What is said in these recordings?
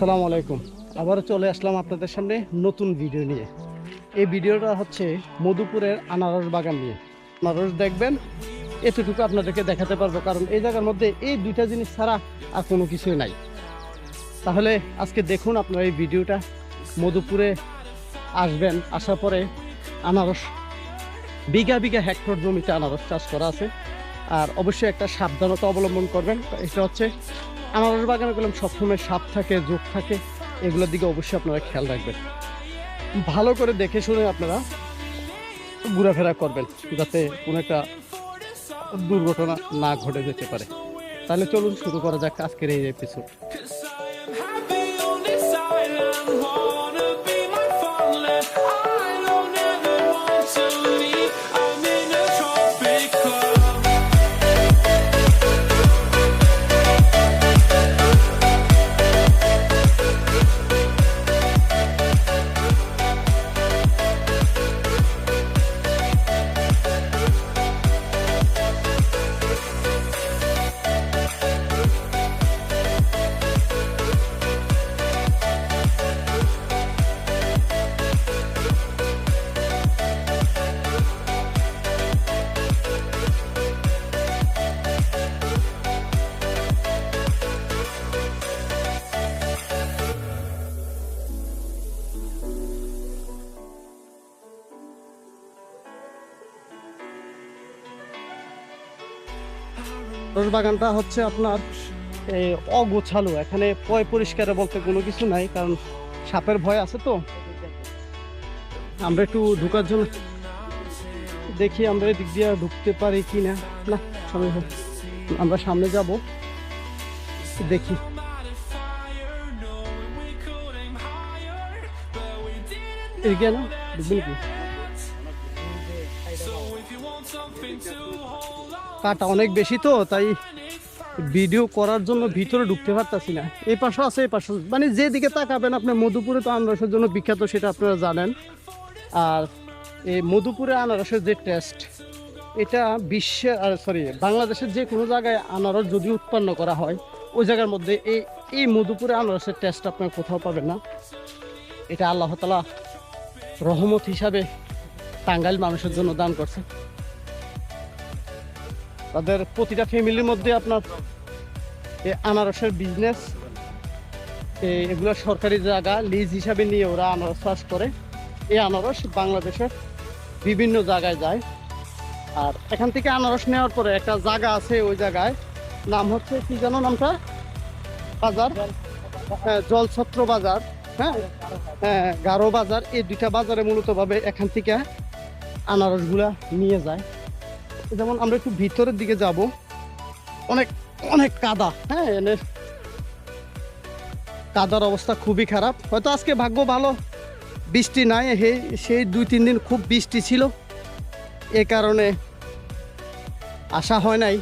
আসসালামু আলাইকুম। আবারও চলে আসলাম আপনাদের সামনে নতুন ভিডিও নিয়ে। এই ভিডিওটা হচ্ছে মধুপুরের আনারস বাগান নিয়ে। আনারস দেখবেন, এতটুকু আপনাদেরকে দেখাতে পারবো, কারণ এই জায়গার মধ্যে এই দুইটা জিনিস ছাড়া আর কোনো কিছুই নাই। তাহলে আজকে দেখুন আপনারা এই ভিডিওটা। মধুপুরে আসবেন, আসার পরে আনারস বিঘা বিঘা হেক্টর জমিতে আনারস চাষ করা আছে। আর অবশ্যই একটা সাবধানতা অবলম্বন করবেন। এটা হচ্ছে আনারস বাগানে গেলাম সবসময় সাপ থাকে, জোক থাকে, এগুলোর দিকে অবশ্যই আপনারা খেয়াল রাখবেন। ভালো করে দেখে শুনে আপনারা ঘোরাফেরা করবেন, যাতে কোনো একটা দুর্ঘটনা না ঘটে যেতে পারে। তাহলে চলুন শুরু করা যাক আজকের এই এপিসোড। আনারস বাগানটা হচ্ছে আপনার অগোছালো, এখানে পয় পরিষ্কার বলতে কোনো কিছু নাই, কারণ সাপের ভয় আছে। তো আমরা একটু ঢুকার জন্য দেখি আমরা এদিক দিয়ে ঢুকতে পারি কি না। না, আমরা সামনে যাব, দেখি। এদিকে না ঢুকবেন কি? কাটা অনেক বেশি তো, তাই ভিডিও করার জন্য ভিতরে ঢুকতে পারতাছি না। এই পাশে আছে, এই পাশে, মানে যেদিকে তাকাবেন আপনার। মধুপুরে তো আনারসের জন্য বিখ্যাত, সেটা আপনারা জানেন। আর এই মধুপুরে আনারসের যে টেস্ট, এটা বাংলাদেশের যে কোনো জায়গায় আনারস যদি উৎপন্ন করা হয়, ওই জায়গার মধ্যে এই মধুপুরে আনারসের টেস্ট আপনার কোথাও পাবেন না। এটা আল্লাহ তাআলা রহমত হিসাবে টাঙ্গাইল মানুষের জন্য দান করছে। তাদের প্রতিটা ফ্যামিলির মধ্যে আপনার এই আনারসের বিজনেস, এগুলো সরকারি জায়গা লিজ হিসাবে নিয়ে ওরা আনারস চাষ করে। এই আনারস বাংলাদেশের বিভিন্ন জায়গায় যায়। আর এখান থেকে আনারস নেওয়ার পরে একটা জায়গা আছে, ওই জায়গায় নাম হচ্ছে কি জানো নামটা? বাজার, হ্যাঁ, জলছত্র বাজার, হ্যাঁ হ্যাঁ, গারো বাজার। এই দুইটা বাজারে মূলত ভাবে এখান থেকে আনারসগুলা নিয়ে যায়। যেমন আমরা একটু ভিতরের দিকে যাব, অনেক অনেক কাদা, হ্যাঁ, এনে কাদার অবস্থা খুবই খারাপ। হয়তো আজকে ভাগ্য ভালো, বৃষ্টি নাই। সেই 2-3 দিন খুব বৃষ্টি ছিল, এ কারণে আসা হয় নাই।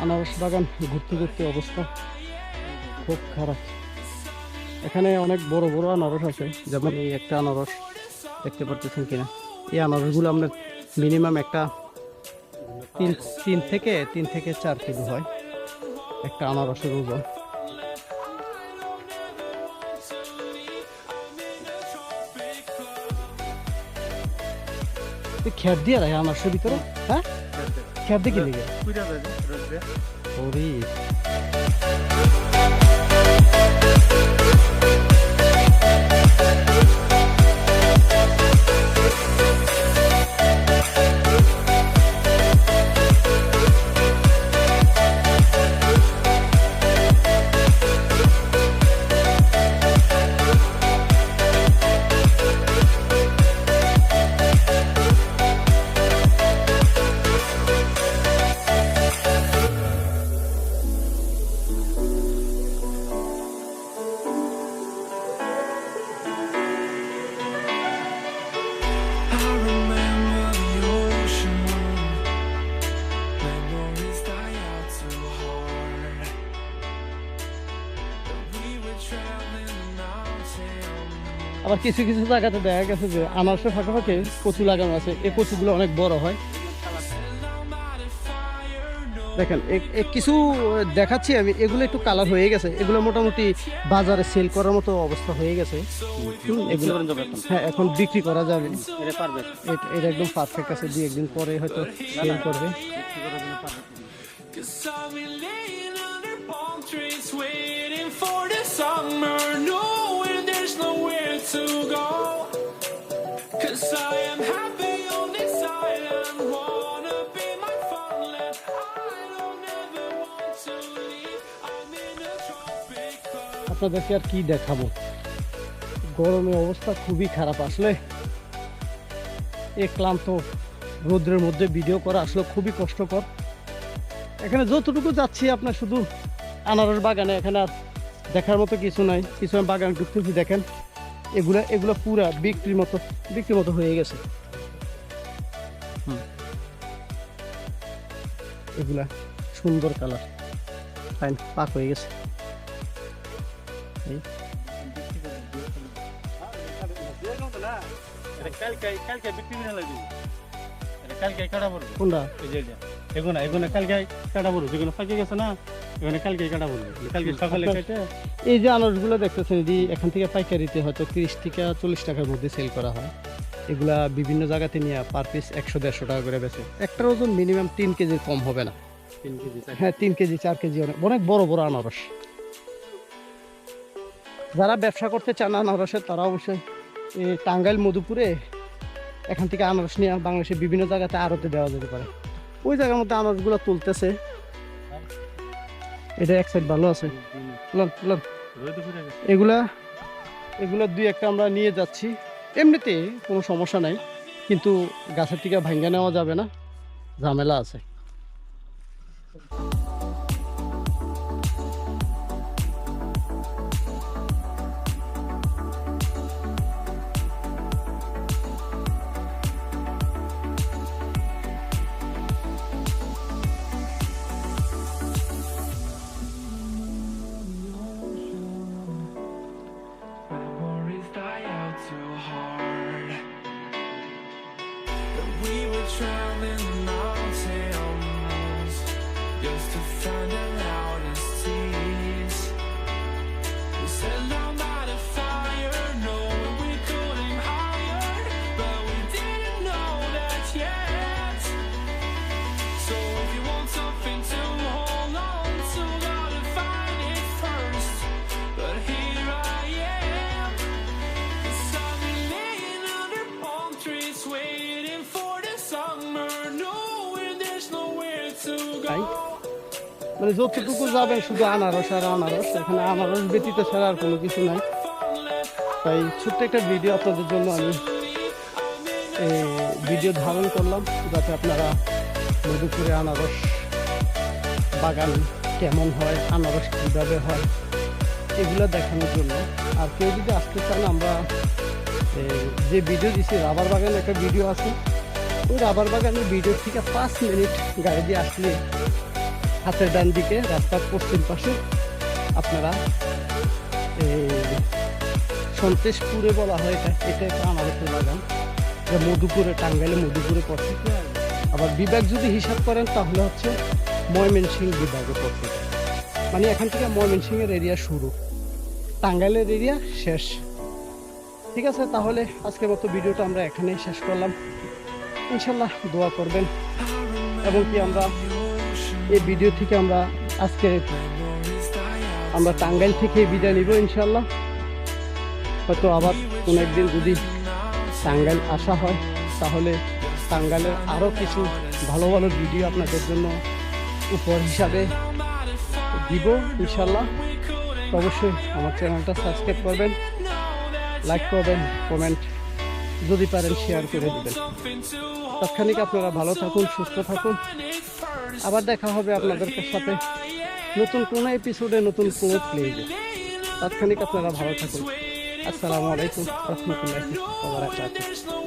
আনারস বাগান ঘুরতে ঘুরতে অবস্থা খুব খারাপ। এখানে অনেক বড় বড় আনারস আছে, যেমন এই একটা আনারস দেখতে পারতেছেন কিনা। এই আনারসগুলো আপনার মিনিমাম একটা 3 থেকে 4 কেজি হয় একটা আনারসের ওজন। খেত দিয়ে রাখে আনারসের ভিতরে, হ্যাঁ খেত দিয়ে কি লিগে ওরে আবার কিছু কিছু জায়গাতে দেখা গেছে যে আনারসের ফাঁকে ফাঁকে কচু লাগানো আছে। এই কচুগুলো অনেক বড় হয়। দেখেন কিছু দেখাচ্ছি আমি, এগুলো একটু কালার হয়ে গেছে, এগুলো মোটামুটি বাজারে সেল করার মতো অবস্থা হয়ে গেছে। এগুলো হ্যাঁ এখন বিক্রি করা যাবে, এটা একদম পারফেক্ট আছে। 2-1 দিন পরে হয়তো সেল করবে। To go, 'cause I am happy on this island, wanna be my funland. I don't ever want to leave, I'm in a tropic club. আপনাদেরকে আর কি দেখাবো, গরমের অবস্থা খুবই খারাপ। আসলে এই ক্লান্ত রোদ্রের মধ্যে ভিডিও করা আসলে খুবই কষ্টকর। এখানে যতটুকু যাচ্ছি আপনার শুধু আনারস বাগানে, এখানে আর দেখার মতো কিছু নাই। কিছু বাগান ঢুকতেছি, দেখেন এগুলো পুরা বিক্রির মতো হয়ে গেছে। এগুলা সুন্দর কালার, ফাইন পাক হয়ে গেছে। কোনটা এই যে আনারসগুলো দেখতেছেন, এখান থেকে পাইকারিতে হয়তো 30 থেকে 40 টাকার মধ্যে সেল করা হয়। এগুলা বিভিন্ন জায়গাতে নিয়ে পার পিস 100-150 টাকা করে বেচে। একটার ওজন মিনিমাম 3 কেজির কম হবে না। 3 কেজি, হ্যাঁ 3 কেজি 4 কেজি, অনেক বড় বড় আনারস। যারা ব্যবসা করতে চান আনারসের, তারা অবশ্যই এই টাঙ্গাইল মধুপুরে এখান থেকে আনারস নিয়ে বাংলাদেশের বিভিন্ন জায়গাতে আড়তে দেওয়া যেতে পারে। ওই জায়গার মধ্যে আনারসগুলো তুলতেছে। এটা এক সাইড ভালো আছে, এগুলা 2-1টা আমরা নিয়ে যাচ্ছি। এমনিতে কোনো সমস্যা নাই, কিন্তু গাছের থেকে ভাঙ্গা নেওয়া যাবে না, ঝামেলা আছে। Traveling the mountains just to find the loudest seas. We set down by the fire, knowing we couldn't higher, but we didn't know that yet. So if you want something to hold on to, gotta find it first. But here I am, 'cause I've been laying under palm trees waiting for the summer, knowing there's nowhere to go. মানে যতটুকু যাবেন শুধু আনারস আর আনারস, এখানে আনারস ব্যতীত ছাড়া আর কোনো কিছু নাই। তাই ছোট্ট একটা ভিডিও আপনাদের জন্য আমি ভিডিও ধারণ করলাম, যাতে আপনারা মধুপুরে আনারস বাগান কেমন হয়, আনারস কীভাবে হয়, এগুলো দেখানোর জন্য। আর কেউ যদি আসতে চান, আমরা যে ভিডিও দিচ্ছি রাবার বাগান একটা ভিডিও আছে, ওই রাবার বাগানের ভিডিও থেকে 5 মিনিট গাড়ি দিয়ে আসলে হাতের ডান দিকে রাস্তার পশ্চিম পাশে আপনারা সন্তেশপুরে বলা হয়, এটা একটা আনারসের বাগান, এটা মধুপুরে, টাঙ্গাইলে মধুপুরে পড়ছে। আবার বিভাগ যদি হিসাব করেন তাহলে হচ্ছে ময়মনসিংহ বিভাগে পড়ছে। মানে এখান থেকে ময়মনসিংহের এরিয়া শুরু, টাঙ্গাইলের এরিয়া শেষ। ঠিক আছে, তাহলে আজকের মতো ভিডিওটা আমরা এখানেই শেষ করলাম। ইনশাল্লাহ দোয়া করবেন, এবং কি আমরা এই ভিডিও থেকে আমরা আজকে আমরা টাঙ্গাইল থেকে বিদায় নিব ইনশাল্লাহ। হয়তো আবার কোনো একদিন যদি টাঙ্গাইল আসা হয় তাহলে টাঙ্গাইলের আরও কিছু ভালো ভালো ভিডিও আপনাদের জন্য উপহার হিসাবে দিব ইনশাল্লাহ। তো অবশ্যই আমার চ্যানেলটা সাবস্ক্রাইব করবেন, লাইক করবেন, কমেন্ট যদি পারেন শেয়ার করে দেবেন। তৎক্ষণিক আপনারা ভালো থাকুন, সুস্থ থাকুন। আবার দেখা হবে আপনাদের সাথে নতুন কোনো এপিসোডে, নতুন কোনো প্লেজে। তৎক্ষণিক আপনারা ভালো থাকুন। আসসালামু আলাইকুম রহমতুল্লাহি ওয়া বারাকাতুহু।